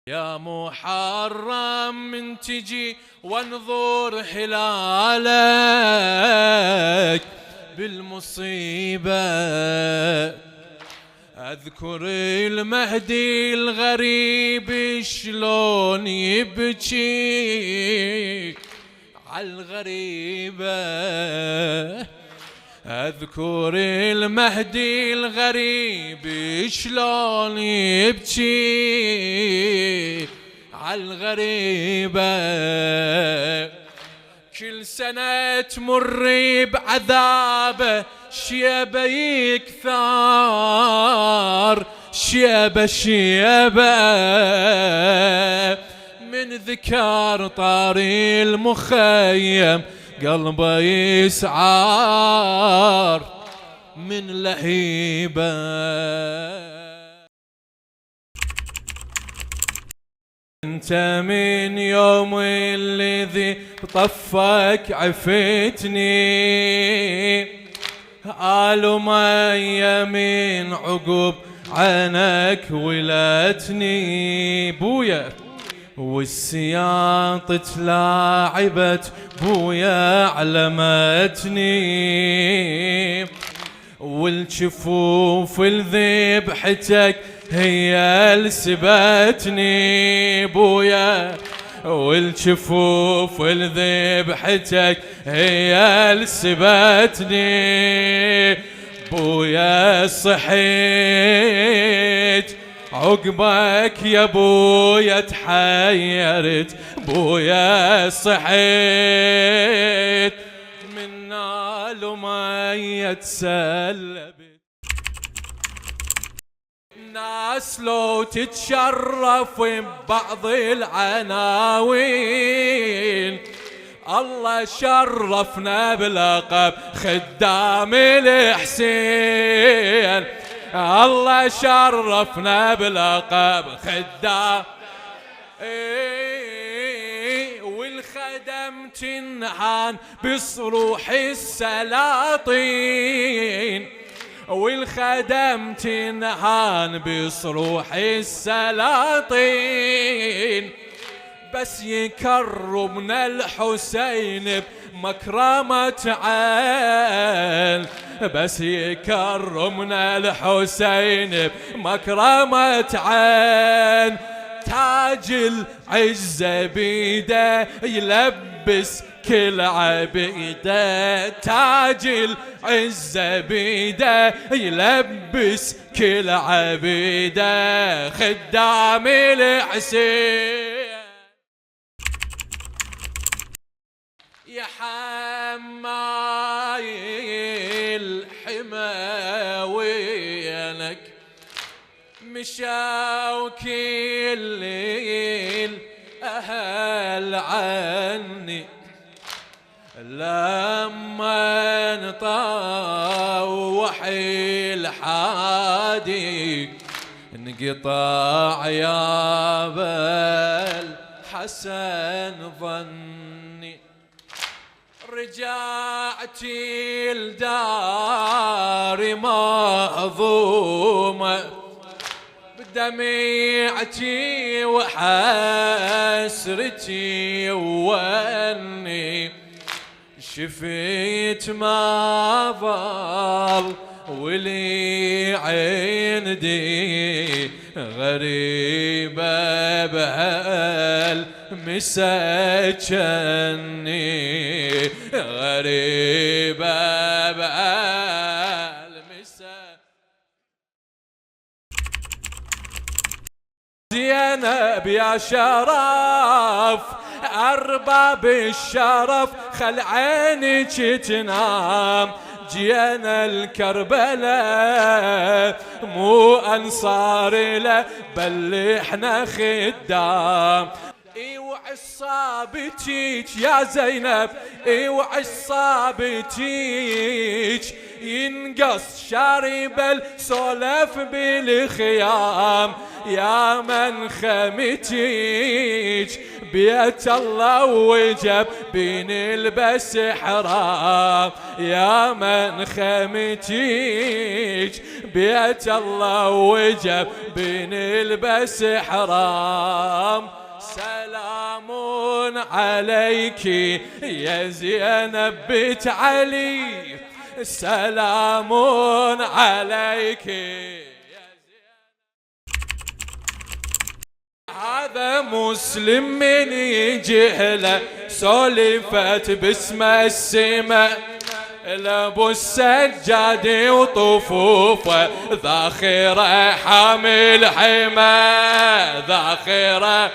يا محرم من تجي وانظر هلالك بالمصيبة، أذكر المهدي الغريب شلون يبكي عالغريبة، أذكر المهدي الغريب شلون يبكي عالغريبة. كل سنة تمر بعذابه شيبة يكثر، شيبة من ذكر طاري المخيم قلبه يسعار من لهيبة. انت من يوم الذي بطفك عفتني، آل مية من عقب عنك ولتني بويا، والسياط تلاعبت بويا علمتني، والجفوف الذبحتك هي لسبتني بويا، والجفوف الذبحتك هي لسبتني بويا. صحيت عقبك يا بويا تحيرت بويا، صحيت من نال ومية تسلبت. الناس لو تتشرف ببعض العناوين، الله شرفنا بلقب خدام الحسين، الله شرفنا بلقب خدام، والخدم تنهان بصروح السلاطين، والخدم تنهان بصروح السلاطين، بس يكرمنا الحسين بمكرمة عين، بس يكرمنا الحسين بمكرمة عين. تاج العزة بيده يلبس كل عبيده، تاج العزة بيده يلبس كل عبيده خدام الحسين. يا حماي الحما وينك مشاو كل ليل أهل عني، لما نطوح الحادي انقطع يا بالحسن ظني، رجعت الدار مهضومة بدمعتي وحسرتي واني، شفيت ما ظل ولي عندي غريبة بهالمساجني، غريبة بهالمساجني. زينب يا شرف أرباب الشرف خل عينك تنام، جينا الكربلاء مو أنصار له بل احنا خدام. اوعي صابتيك يا زينب، اوعي صابتيك ينقص شارب السولف بالخيام، يا من خمتيك بيت الله وجب بين البس حرام يا من خيمتيج بيت الله وجب بين البس حرام سلام عليك يا زينب بنت علي سلام عليك. هذا مسلم من يجهله سولفت باسم السماء لابو السجاد وطفوفه ذاخره حامل حمى ذاخره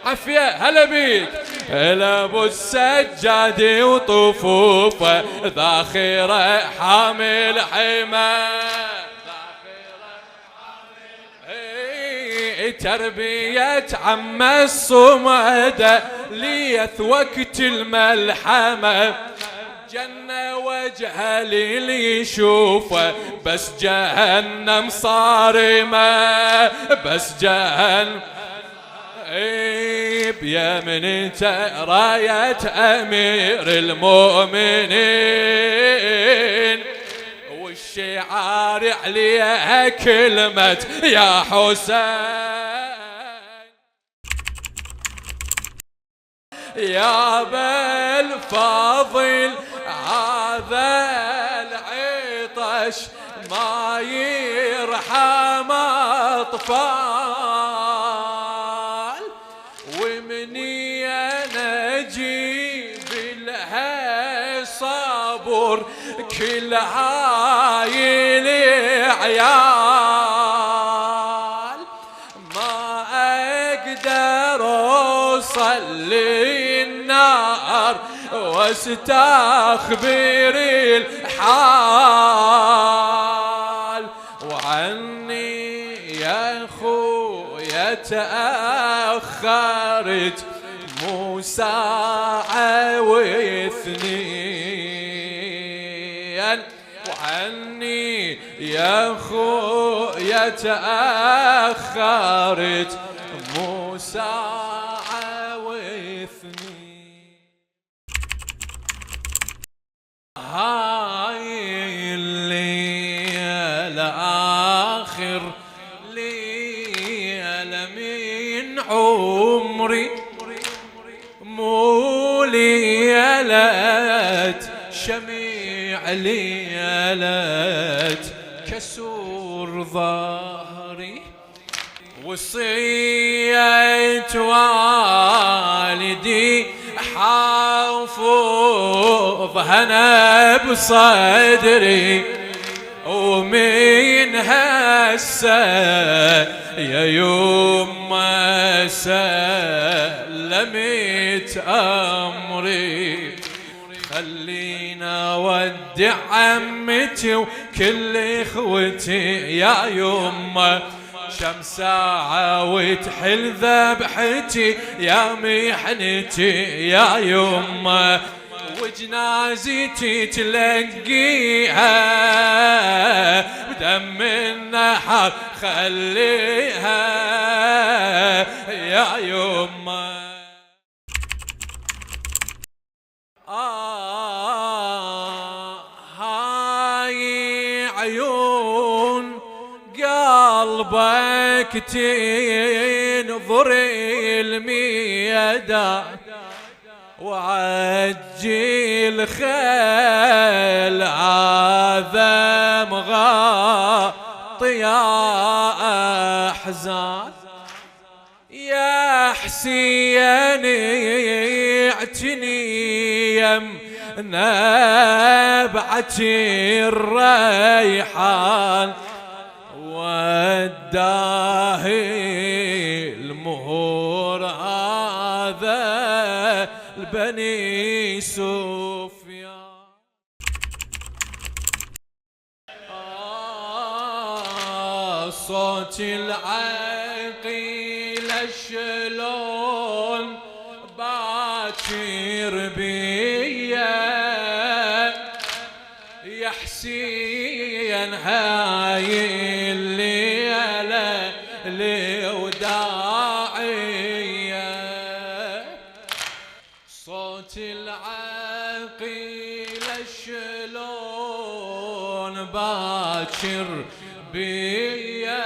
عافية هلا بيك لابو السجاد وطفوفه ذاخره حامل حمى تربية عم الصمد ليث وقت الملحمة جنة وجهه للي يشوفه بس جهنم صارمة بس جهنم يا من انت راية امير المؤمنين والشعار عليها كلمة يا حسين يا ابا الفاضل هذا العطش ما يرحم اطفال ومني انا اجيب لها صبر كل هاي العيال ما اقدر اوصل النار واستخبر الحال وعني يا خويا تأخرت مو ساعة واثنين وعني يا خويا تأخرت مو ساعة واثنين هاي الليل آخر ليلة من عمري مو ليلة شميع ليلة كسور ظهري وصية والدي حافظها انا بصدري ومن هسه يا يما سلمت امري خلينا اودع عمتي وكل اخوتي يا يما شم ساعة وتحل ذبحتي يا محنتي يا يما وجنازتي تلقيها بدم النحر خليها يا يما هاي عيون قلبك تنظر الميدان وعجل خيل عذاب غاطي يا احزان يا حسين اعتني يم نبعة الريحان وداه المهور هذا البني سفيان صوت العقيل شلون باكر بيا يا حسين هاي الليلة لوداعية باشر بيا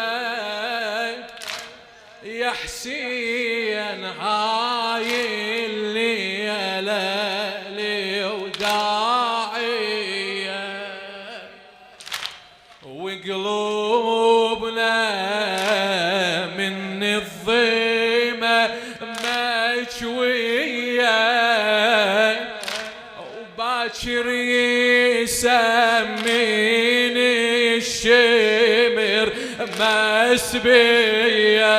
يا حسين هاي الليلة لي وداعية وقلوبنا من الظيمة مشوية وباكر يسميني الشمر مسبية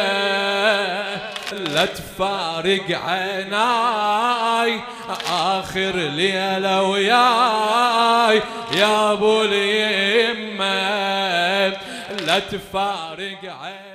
لا تفارق عيناي آخر ليلة وياي يا ابو اليمة لا تفارق عيناي